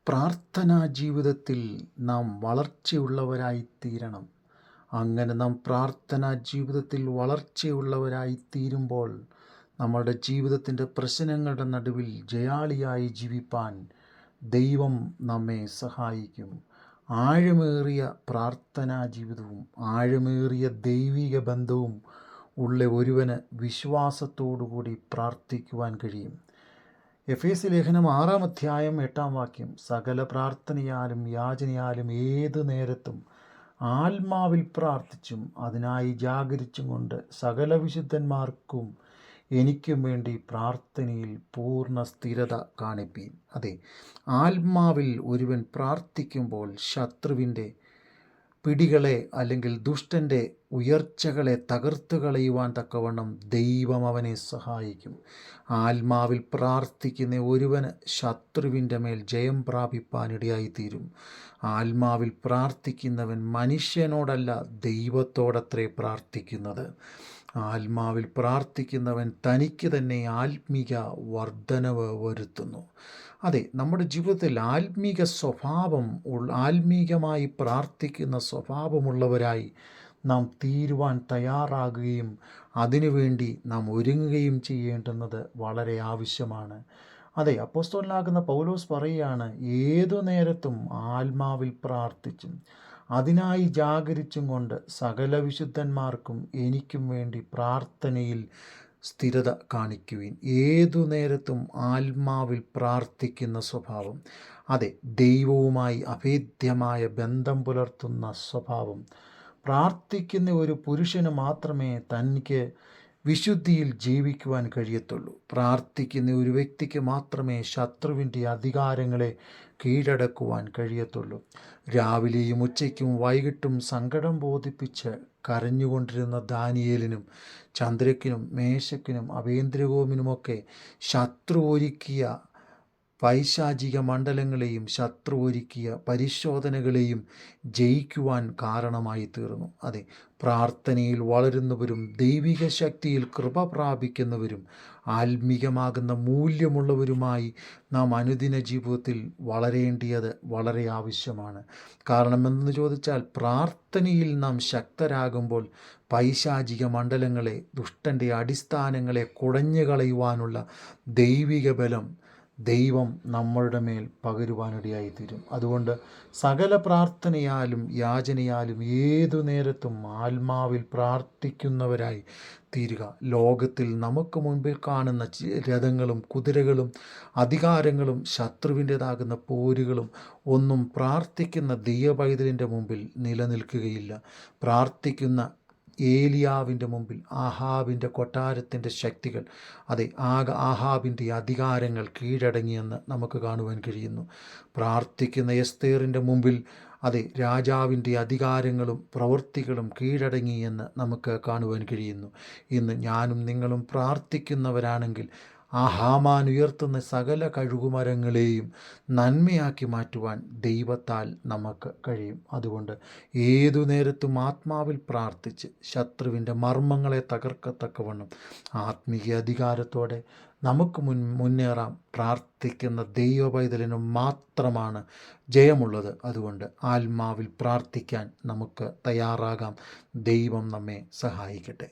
പ്രാർത്ഥനാ ജീവിതത്തിൽ നാം വളർച്ചയുള്ളവരായിത്തീരണം. അങ്ങനെ നാം പ്രാർത്ഥനാ ജീവിതത്തിൽ വളർച്ചയുള്ളവരായിത്തീരുമ്പോൾ നമ്മളുടെ ജീവിതത്തിൻ്റെ പ്രശ്നങ്ങളുടെ നടുവിൽ ജയാളിയായി ജീവിപ്പാൻ ദൈവം നമ്മെ സഹായിക്കും. ആഴമേറിയ പ്രാർത്ഥനാ ജീവിതവും ആഴമേറിയ ദൈവിക ബന്ധവും ഉള്ള ഒരുവന് വിശ്വാസത്തോടുകൂടി പ്രാർത്ഥിക്കുവാൻ കഴിയും. എഫേസ്യ ലേഖനം 6-ാം അധ്യായം 8-ാം വാക്യം, സകല പ്രാർത്ഥനയാലും യാചനയാലും ഏതു നേരത്തും ആത്മാവിൽ പ്രാർത്ഥിച്ചും അതിനായി ജാഗരിച്ചും കൊണ്ട് സകല വിശുദ്ധന്മാർക്കും എനിക്കും വേണ്ടി പ്രാർത്ഥനയിൽ പൂർണ്ണ സ്ഥിരത കാണിപ്പീൻ. അതെ, ആത്മാവിൽ ഒരുവൻ പ്രാർത്ഥിക്കുമ്പോൾ ശത്രുവിൻ്റെ പിടികളെ അല്ലെങ്കിൽ ദുഷ്ടൻ്റെ ഉയർച്ചകളെ തകർത്ത് കളയുവാൻ തക്കവണ്ണം ദൈവം അവനെ സഹായിക്കും. ആത്മാവിൽ പ്രാർത്ഥിക്കുന്ന ഒരുവന് ശത്രുവിൻ്റെ മേൽ ജയം പ്രാപിപ്പാനിടയായിത്തീരും. ആത്മാവിൽ പ്രാർത്ഥിക്കുന്നവൻ മനുഷ്യനോടല്ല ദൈവത്തോടത്രേ പ്രാർത്ഥിക്കുന്നത്. ആത്മാവിൽ പ്രാർത്ഥിക്കുന്നവൻ തനിക്ക് തന്നെ ആത്മീക വർധനവ് വരുത്തുന്നു. അതെ, നമ്മുടെ ജീവിതത്തിൽ ആത്മീകമായി പ്രാർത്ഥിക്കുന്ന സ്വഭാവമുള്ളവരായി നാം തീരുവാൻ തയ്യാറാകുകയും അതിനുവേണ്ടി നാം ഒരുങ്ങുകയും ചെയ്യേണ്ടുന്നത് വളരെ ആവശ്യമാണ്. അതെ, അപ്പോസ്തലനാകുന്ന പൗലോസ് പറയുകയാണ്, ഏതു നേരത്തും ആത്മാവിൽ പ്രാർത്ഥിച്ചും അതിനായി ജാഗരിച്ചും കൊണ്ട് സകല വിശുദ്ധന്മാർക്കും എനിക്കും വേണ്ടി പ്രാർത്ഥനയിൽ സ്ഥിരത കാണിക്കുവിൻ. ഏതു നേരത്തും ആത്മാവിൽ പ്രാർത്ഥിക്കുന്ന സ്വഭാവം, അതെ, ദൈവവുമായി അഭേദ്യമായ ബന്ധം പുലർത്തുന്ന സ്വഭാവം. പ്രാർത്ഥിക്കുന്ന ഒരു പുരുഷന് മാത്രമേ തനിക്ക് വിശുദ്ധിയിൽ ജീവിക്കുവാൻ കഴിയത്തുള്ളൂ. പ്രാർത്ഥിക്കുന്ന ഒരു വ്യക്തിക്ക് മാത്രമേ ശത്രുവിൻ്റെ അധികാരങ്ങളെ കീഴടക്കുവാൻ കഴിയത്തുള്ളൂ. രാവിലെയും ഉച്ചയ്ക്കും വൈകിട്ടും സങ്കടം ബോധിപ്പിച്ച് കരഞ്ഞുകൊണ്ടിരുന്ന ദാനിയേലിനും ചന്ദ്രക്കിനും മേശക്കിനും അബേദ്നെഗോവിനുമൊക്കെ ശത്രു ഒരുക്കിയ പൈശാചിക മണ്ഡലങ്ങളെയും ശത്രു ഒരുക്കിയ പരിശോധനകളെയും ജയിക്കുവാൻ കാരണമായി തീർന്നു. അതെ, പ്രാർത്ഥനയിൽ വളരുന്നവരും ദൈവിക ശക്തിയിൽ കൃപ പ്രാപിക്കുന്നവരും ആത്മീകമാകുന്ന മൂല്യമുള്ളവരുമായി നാം അനുദിന ജീവിതത്തിൽ വളരേണ്ടിയത് വളരെ ആവശ്യമാണ്. കാരണം എന്തെന്ന് ചോദിച്ചാൽ, പ്രാർത്ഥനയിൽ നാം ശക്തരാകുമ്പോൾ പൈശാചിക മണ്ഡലങ്ങളെ, ദുഷ്ടൻ്റെ അടിസ്ഥാനങ്ങളെ കുടഞ്ഞു കളയുവാനുള്ള ദൈവിക ബലം ദൈവം നമ്മളുടെ മേൽ പകരുവാനിടയായിത്തീരും. അതുകൊണ്ട് സകല പ്രാർത്ഥനയാലും യാചനയാലും ഏതു നേരത്തും ആത്മാവിൽ പ്രാർത്ഥിക്കുന്നവരായി തീരുക. ലോകത്തിൽ നമുക്ക് മുൻപിൽ കാണുന്ന രഥങ്ങളും കുതിരകളും അധികാരങ്ങളും ശത്രുവിൻ്റെതാകുന്ന പോരുകളും ഒന്നും പ്രാർത്ഥിക്കുന്ന ദൈവപൈതലിൻ്റെ മുമ്പിൽ നിലനിൽക്കുകയില്ല. പ്രാർത്ഥിക്കുന്ന ഏലിയാവിൻ്റെ മുമ്പിൽ ആഹാബിൻ്റെ കൊട്ടാരത്തിൻ്റെ ശക്തികൾ, അതെ, ആഹാബിൻ്റെ അധികാരങ്ങൾ കീഴടങ്ങിയെന്ന് നമുക്ക് കാണുവാൻ കഴിയുന്നു. പ്രാർത്ഥിക്കുന്ന എസ്തേറിൻ്റെ മുമ്പിൽ, അതെ, രാജാവിൻ്റെ അധികാരങ്ങളും പ്രവൃത്തികളും കീഴടങ്ങിയെന്ന് നമുക്ക് കാണുവാൻ കഴിയുന്നു. ഇന്ന് ഞാനും നിങ്ങളും പ്രാർത്ഥിക്കുന്നവരാണെങ്കിൽ ആ ഹാമാൻ ഉയർത്തുന്ന സകല കഴുകുമരങ്ങളെയും നന്മയാക്കി മാറ്റുവാൻ ദൈവത്താൽ നമുക്ക് കഴിയും. അതുകൊണ്ട് ഏതു നേരത്തും ആത്മാവിൽ പ്രാർത്ഥിച്ച് ശത്രുവിൻ്റെ മർമ്മങ്ങളെ തകർക്കത്തക്കവണ്ണം ആത്മീയ അധികാരത്തോടെ നമുക്ക് മുന്നേറാം. പ്രാർത്ഥിക്കുന്ന ദൈവപൈതലിന് മാത്രമാണ് ജയമുള്ളത്. അതുകൊണ്ട് ആത്മാവിൽ പ്രാർത്ഥിക്കാൻ നമുക്ക് തയ്യാറാകാം. ദൈവം നമ്മെ സഹായിക്കട്ടെ.